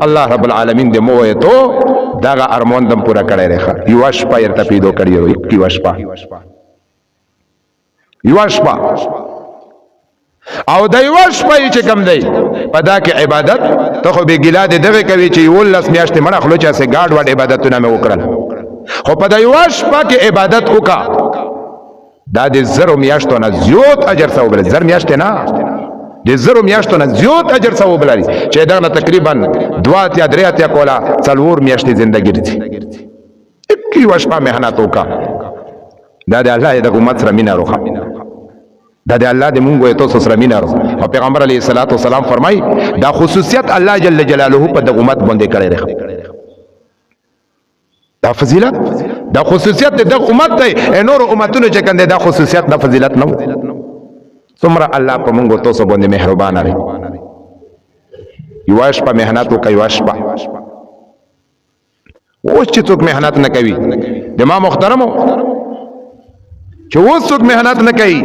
الله رب العالمین دې مو ته دا ارمان دم پورا کړی دی یو شپه يرته پیدا کړی یو شپه او د یو شپه چې کم دی په دا کې عبادت ته خو به ګیلا دې دغه کوي چې ولس میاشتې مړه خلو چا سه ګاډ وډ عبادتونه مې وکړل خو په د یو شپه کې عبادت وکا دا د زرو میاشتو نه زیات اجر ثواب لري زر میاشتې نه د زرو میاشتو نه زیات اجر ثواب لري چې دا تقریبا 2 یا 3 یا کولا څلور میاشتې ژوندۍ دي یو شپه مهنت وکا دا د الله د امت سره مینا روخه دا د الله د مونږ ته سره مینا روخه او پیغمبر علیه الصلاۃ والسلام فرمای دا خصوصیت الله جل جلاله په د امت باندې کړی دی دا فضیلت دا خصوصیت د امت ته نور امتونو چې کنده دا خصوصیت دا فضیلت نه څومره الله په مونږ ته سره باندې مهربان دی یو شپه مهنت وکي یو شپه اوس چې څوک مهنت نه کوي د ما محترمو چې اوس څوک مهنت نه کوي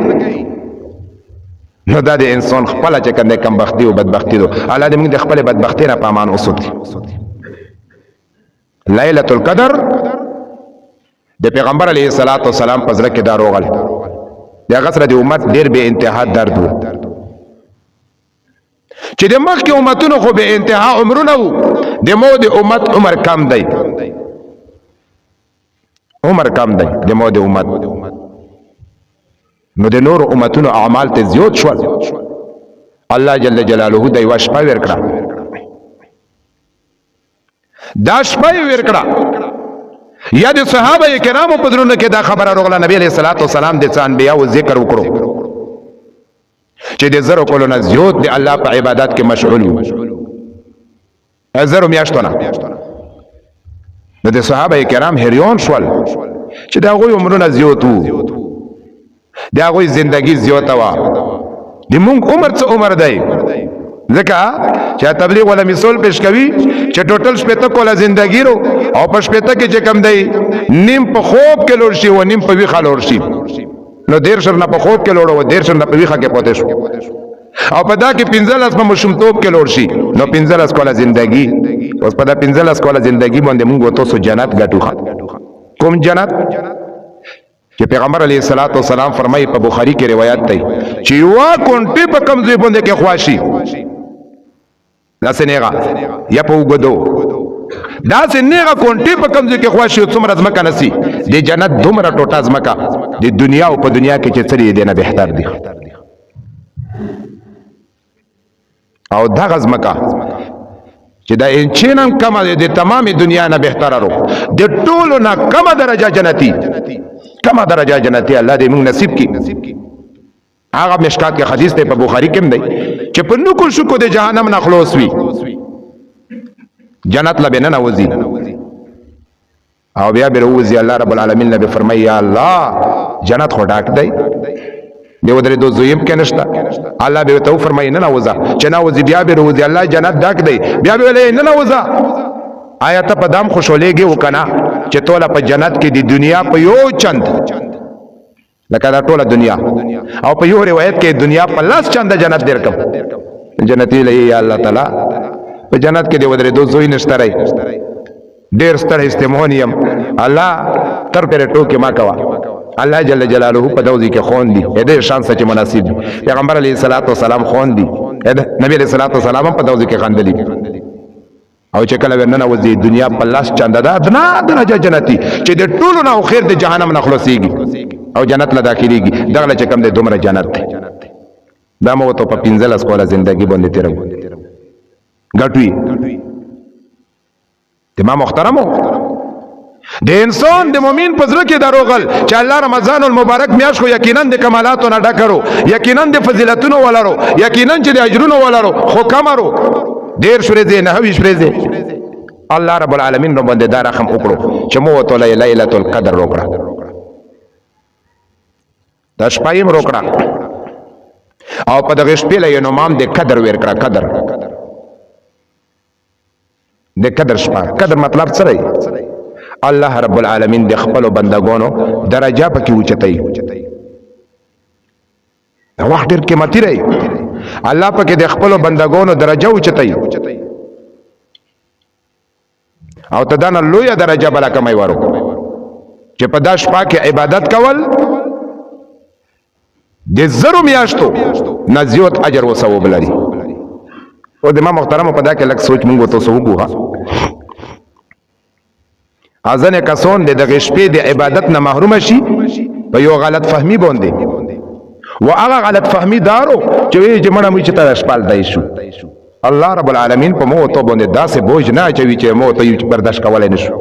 نو دا د انسان خپل چې کنده کم بختی او بدبختی دو الله دې موږ د خپل بدبختی نه پامان اوسوت ليله القدر د پیغمبر علیه الصلاۃ والسلام په ځل کې دا روغل دا غسر د امت ډیر به انتها درد وو چې د مخ کې امتونو خو به انتها عمرونه وو د مو د امت عمر کم دی د مو د امت نو د نور امتونو اعمال ته زیات شول الله جل جلاله د یو شپه ورکړه دا شپه ورکړه یا د صحابه کرامو په درونه کې دا خبره راغله نبی علیہ الصلوۃ والسلام د ځان بیا او ذکر وکړو چې د زرو کولو نه زیات د الله په عبادت کې مشغول وو زرو میاشتونه د صحابه کرام هریون شول چې دا غوی عمرونه زیات وو دا غوی زندگی زیات وا د مونږ عمر څه عمر دی ځکه چې تبلیغ ولا مثال پیش کوي چې ټوټل شپته کوله زندگی رو او په شپته کې چې کم دی نیم په خوب کې لور شي او نیم په ویخه لور شي نو دیر شر نه په خوب کې لور او دیر شر نه په ویخه کې پاتې شو او په دا کې 15 په مشمتوب کې لور شي نو 15 کوله زندگی اوس په دا 15 کوله زندگی باندې موږ تاسو جنت ګټو کوم جنت چې پیغمبر علیه الصلاۃ والسلام فرمایي په بخاری کې روایت دی چې وا کونټي په کم ځای باندې کې خواشي دا سنېغه یا په وګدو دا سنېغه کونټي په کم ځای کې خواشي څومره ځمکه نسی د جنت دومره ټوټه ځمکه د دنیا او په دنیا کې چې څه دی نه بهتر دی او دا ځمکه چې دا انچینم کم د تمامه دنیا نه بهتر ورو د ټولو نه کم درجه جنتی کما درجه جنتی الله دې موږ نصیب کړي هغه مشکات کې حدیث ته په بخاری کې دی چې په نو کو شو کو د جهنم نه خلاص وي جنت لبه نه وځي او بیا به وځي الله رب العالمین نبی فرمایي یا الله جنت خو ډاک دی دیو درې دو زویم کې نشته الله به تو فرمایي نه وځه چې نه وځي بیا به وځي الله جنت ډاک دی بیا به نه وځه آیت په دام خوشولېږي وکنه چې ټوله په جنت کې د دنیا په یو چند لکه دا ټوله دنیا او په یو روایت کې دنیا په لاس چند جنت درکم جنتی لې یا الله تعالی په جنت کې د ودرې دو زوی نشته راي ډېر ستر استمهونیم الله تر پر ټوکې ما کوا الله جل جلاله په دوزي کې خون دي دې شان سچ مناسب پیغمبر علیه الصلاۃ والسلام خون دي نبی علیہ الصلوۃ والسلام په دوزي کې خندلي او چې کله ورننه وځي دنیا په لاس چنده ده ادنا درجه جنتی چې د ټولو نه خیر د جهنم نه خلاصيږي او جنت له داخليږي دغه چې کم د دومره جنت ده دا مو ته په 15 کوله ژوندۍ باندې تیرو غټوي تمام محترمو د انسان د مؤمن په زړه کې دروغل چې الله رمضان المبارک میاش خو یقینا د کمالاتو نه ډکرو یقینا د فضیلتونو ولرو یقینا چې د اجرونو ولرو خو کمرو دیر شورې نه هوي شورې الله رب العالمین رب باندې دا رحم وکړو چې مو ته ليله القدر وکړه دا شپایم وکړه او په دغه شپې له نومام د قدر ور کړه قدر د قدر شپه قدر مطلب څه دی الله رب العالمین د خپل بندگانو درجه پکې اوچتای دا وخت ډېر قیمتي دی الله پکې د خپل بندگانو درجه اوچتای او تدان لوی درجه بلا کمای ورو چې په دا شپه کې عبادت کول د زرو میاشتو نه زیات اجر او ثواب لري. او د ما محترم په دا کې لږ سوچ مونږ ته وګورو. ازنه کسون د دغه شپې د عبادت نه محروم شي په یو غلط فهمي باندې، و هغه غلط فهمي دارو چې وی چې مړه مې چې تا شپال دای شو. الله رب العالمین په مو ته باندې داسې بوج نه اچوي چې مو ته یو برداشت کولای نشو.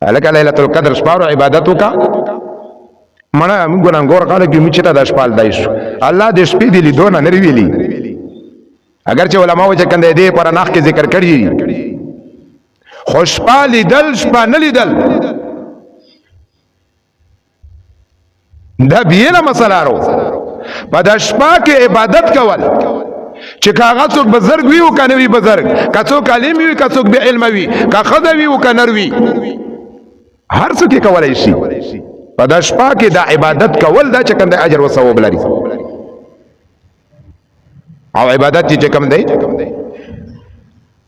الکه ليله القدر شپارو عبادت وکا مړه موږ ګناګور کاله کې مې چې تا شپال دای شو. الله دې شپې دې لیدونه نه ویلي، اگر چې علماء چې کنده دې پر ناخ کې ذکر کړی خوشپا لیدل شپا نه لیدل دا بیره مسله رو. په د شپه کې عبادت کول چې کاغه څوک بزرګ وي او کنه وي بزرګ، که څوک عالم وي که څوک به علم وي، که خدای وي او کنه وي، هر څوک یې کولای شي. په د شپه کې دا عبادت کول دا چې کنده اجر او ثواب لري. او عبادت چې کوم دی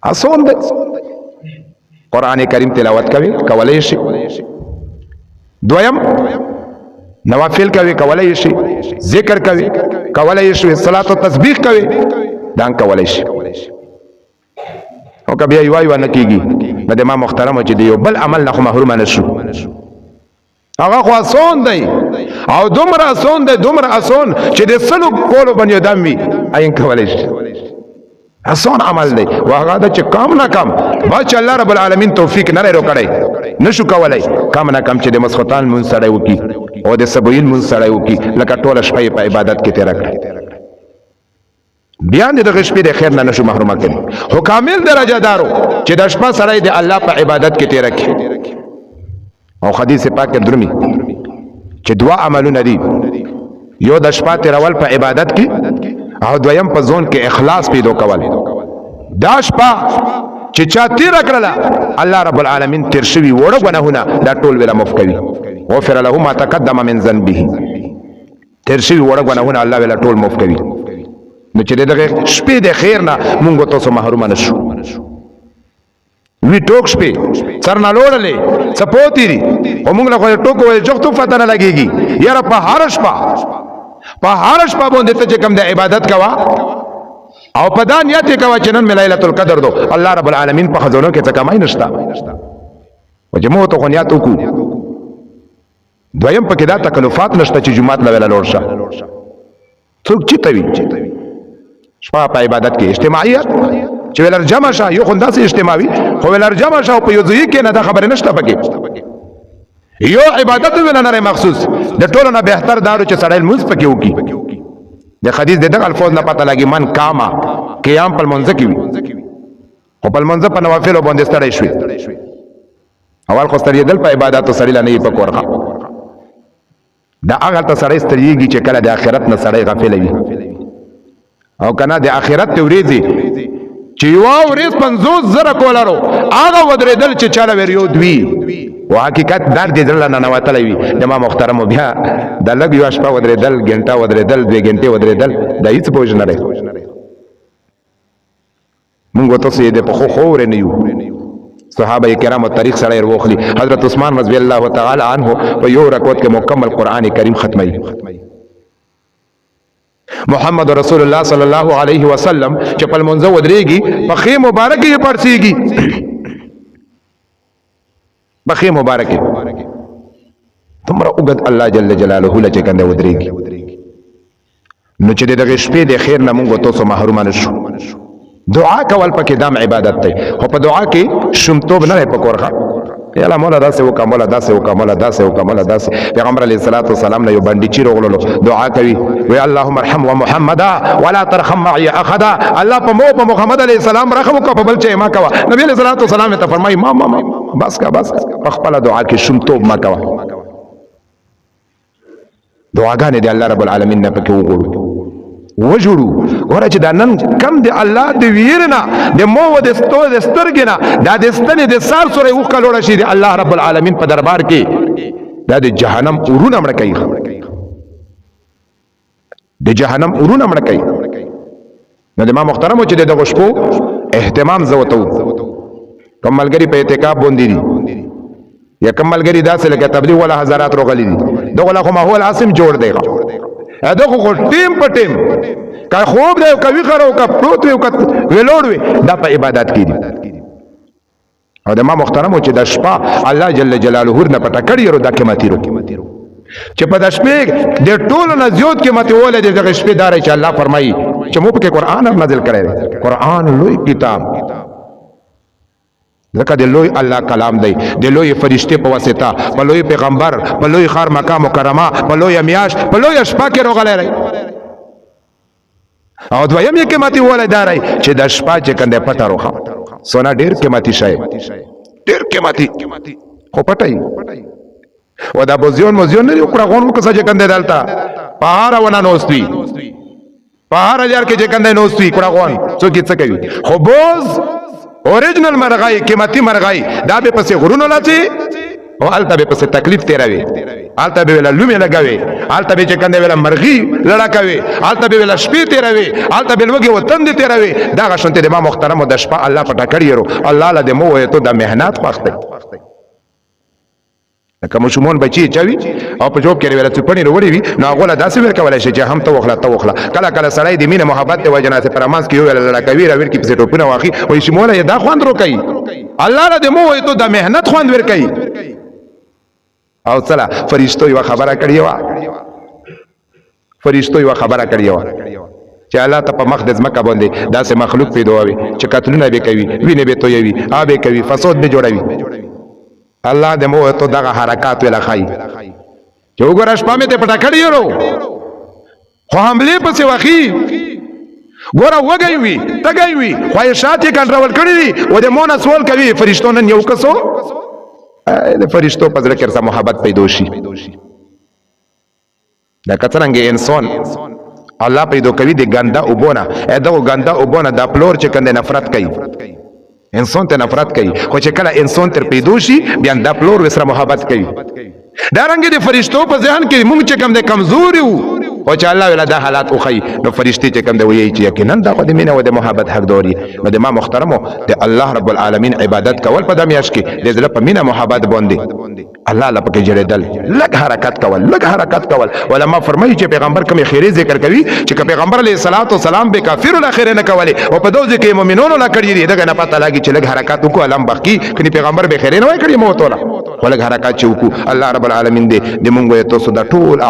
آسان دی. قرآن کریم تلاوت کولای شي. دویم نوافل کوي کولای شي، ذکر کوي کولای شي، صلات او تسبیح کوي دان کولای شي. او کبه یو نه کیږي د ما محترم چې دی بل عمل نه محروم نه شو. هغه خو آسان دی او دومره آسان دی، دومره آسان چې د سلو کولو باندې دم وي اين کولای شي. آسان عمل دی واغه د چې کم نه کم باچ الله رب العالمین توفیق نه لري کړی نشو کولای کم نه کم چې د مسخوتان مون سره وکي او د سبوین مون سره وکي لکه ټوله شپه په عبادت کې تیر کړی. بیان د شپې د خیر نه نشو محروم کړي. هو کامل درجه دارو چې د شپه سره د الله په عبادت کې تیر کړي. او حدیث پاک درمی چې دوا عملونه دي، یو د شپه تیرول په عبادت کې او دویم په ځون کې اخلاص پیدا کول. دا شپه چې چا تیر کړله الله رب العالمین تیر شوی وړو غنهونه دا ټول ویلا معاف کوي. غفر له ما تقدم من ذنبه، تیر شوی وړو غنهونه الله ویلا ټول معاف کوي. نو چې دغه شپې د خیر نه مونږ تاسو محروم نشو. وی ټوک شپې سر نه لوړلې سپوتيري او موږ له ټوکو وې جوختو فتنه لګيږي. یاره په هر شپه باندې ته چې کوم د عبادت کوا او په دا نیت کوا چې نن ليله القدر دو الله رب العالمین په خزانو کې څه کمای نشتا. او جمعو ته نیت وکړو. دویم پکې دا تکلفات نشته چې جمعات لوي لور شه. څوک چې توي شپه په عبادت کې اجتماعیت چې ولر جمع شه یو خنداسې اجتماعي خو ولر جمع شه په یو ځای کې نه دا خبره نشته پکې. یو عبادت ویل نه مخصوص د ټولو نه بهتر دارو چې سړی لمونځ پکې وکړي. د حدیث د دغه الفاظ نه پته لګي من کاما قیام په منځ کې وي او په منځ په نوافل باندې ستړی شوی. اول خو ستړي دل په عبادت سړی نه په کورخه دا هغه ته سړی ستړيږي چې کله د آخرت نه سړی غافل وي. او کنه د آخرت ته ورېږي چې یو ورځ 50 زره کولرو هغه ودرېدل چې چاله وریو دوی او حقیقت درد دې نه نواتلې وي. د ما محترم بیا د لګ یو شپه ودرېدل غنټه ودرېدل 2 غنټه ودرېدل د هیڅ بوج نه لري. مونږ تاسو دې په خو ور نه یو. صحابه کرام تاریخ سره وروخلي. حضرت عثمان رضی الله تعالی عنہ په یو رکعت کې مکمل قران کریم ختمي. محمد رسول الله صلی الله علیه وسلم چې په منځ ودرېږي په خې مبارک یې پړسيږي. بخې مبارک تمره وګد الله جل جلاله لچ کنده ودرېږي. نو چې دغه شپې د خیر نه مونږ تاسو محروم نشو. دعا کول پکې دام عبادت دی خو په دعا کې شومتوب نه پکورخه. یالا مولا داسې وکا مولا داسې وکا مولا داسې وکا مولا داسې. پیغمبر علیه الصلاۃ والسلام نه یو باندې چیرې غلولو دعا کوي وی اللهم ارحم ومحمدا ولا ترحم معي احدا. الله په محمد علیه السلام رحم وکا په بل چا ما کوا. نبی علیه الصلاۃ والسلام ته فرمایي ما بس کا په خپل دعا کې شومتوب ما کوا. دعاګانې دی الله رب العالمین نه پکې وګورو وجړو. ګوره چې دا نن کم دی الله د ویرنا د مو د ستو د سترګنا دا د ستنې د سار سره وکړل شي دی الله رب العالمین په دربار کې دا د جهنم اورونه مړ کوي. د جهنم اورونه مړ کوي. نو د ما محترمو چې دغه شپو اهتمام زوتو کوم ملګری په اعتکاف باندې دي یا کوم ملګری داسې لکه تبلیغ ولا حضرات راغلي دي دغه له ماحول عاصم جوړ دی دغه ټیم په ټیم کا خوب دی کوي خرو کا پروت وي کا ویلوړ وي دا په عبادت کې دي او د ما محترم چې د شپه الله جل جلاله نه پټه کړی ورو د قیمتي رو چې په د شپې د ټولو نه زیات قیمتي ول د شپې دار چې الله فرمایي چې مو په قرآن نازل کړی قرآن لوی کتاب ځکه د لوی الله کلام دی د لوی فرشته په واسطه په لوی پیغمبر په لوی خار مکه مکرمه په لوی میاش په لوی شپه کې راغلی او دویم یې قیمتي ول داري چې د شپه چې کنده پټه روخه سونا ډیر قیمتي شی ډیر قیمتي خو پټای و دا بوزیون موزیون نه وکړه غون وکړه چې کنده دالتا پهار ونه نوستوي پهار لار کې چې کنده نوستوي کړه غون څوک څه کوي خو بوز اوریجنل مرغای قیمتي مرغای دا به پسې غرونو لاچی او الته به پسې تکلیف تیروي الته به ولا لومې لګوي الته به چې کنده ولا مرغي لړا کوي الته به ولا شپې تیروي الته به لوګي وطن دي تیروي دا غشنته د ما محترم د شپه الله پټه کړی ورو الله له دې مو ته د مهنت وخت کوم شومون بچي چوي او په جوب کې ویل څه پني وروړي وي نو هغه داسې ور کولای شي چې هم ته وخلا کله کله سړی د مینه محبت ته وجناسه پرمانس کې ویل لړا کوي را ور کې په ټوپونه واخی وای شموله دا خوند رو کوي الله له دې مو ته د مهنت خوند ور کوي او صلا فرشتو یو خبره کړی و چې الله ته په مخ د ځمکه باندې داسې مخلوق پیدا وي چې قتلونه به کوي وینه به تويوي آبه کوي فساد به جوړوي الله دې مو ته دغه حرکات ولا خای چې وګورئ شپه مې ته پټه کړی ورو خو حمله پسې واخی ګوره وګي وي تګي وي خواهشات یې کنټرول کړی دي او د مون سوال کوي فرشتو نن یو کسو د فرشتو په ځل کې سره محبت پیدا شي دا کترنګ انسان الله پیدا کوي د ګنده وبونه دا ګنده وبونه د پلور چې کنده نفرت کوي انسان ته نفرت کوي خو چې کله انسان تر پیدا شي بیا د پلور وسره محبت کوي دا رنګ د فرشتو په ذهن کې موږ چې کم د کمزوري وو او چې الله ولا دا حالات او خي نو فرشتي چې کم دی وایي چې یقینا دا خو د مینه او د محبت حق دوري نو د ما محترمو د الله رب العالمین عبادت کول په دمیاش کې د زړه په مینه محبت باندې الله لپاره کې جوړېدل لږ حرکت کول علما فرمایي چې پیغمبر کوم خیره ذکر کوي چې پیغمبر علیه الصلاۃ والسلام به کافر الاخر نه کوي او په دوزه کې مؤمنونو لا کړی دي دغه نه پته لاګي چې لږ حرکت وکړو علم باقي کني پیغمبر به خیره نه وای کړی مو ته ولګ حرکت چې وکړو الله رب العالمین دې مونږ ته سودا ټول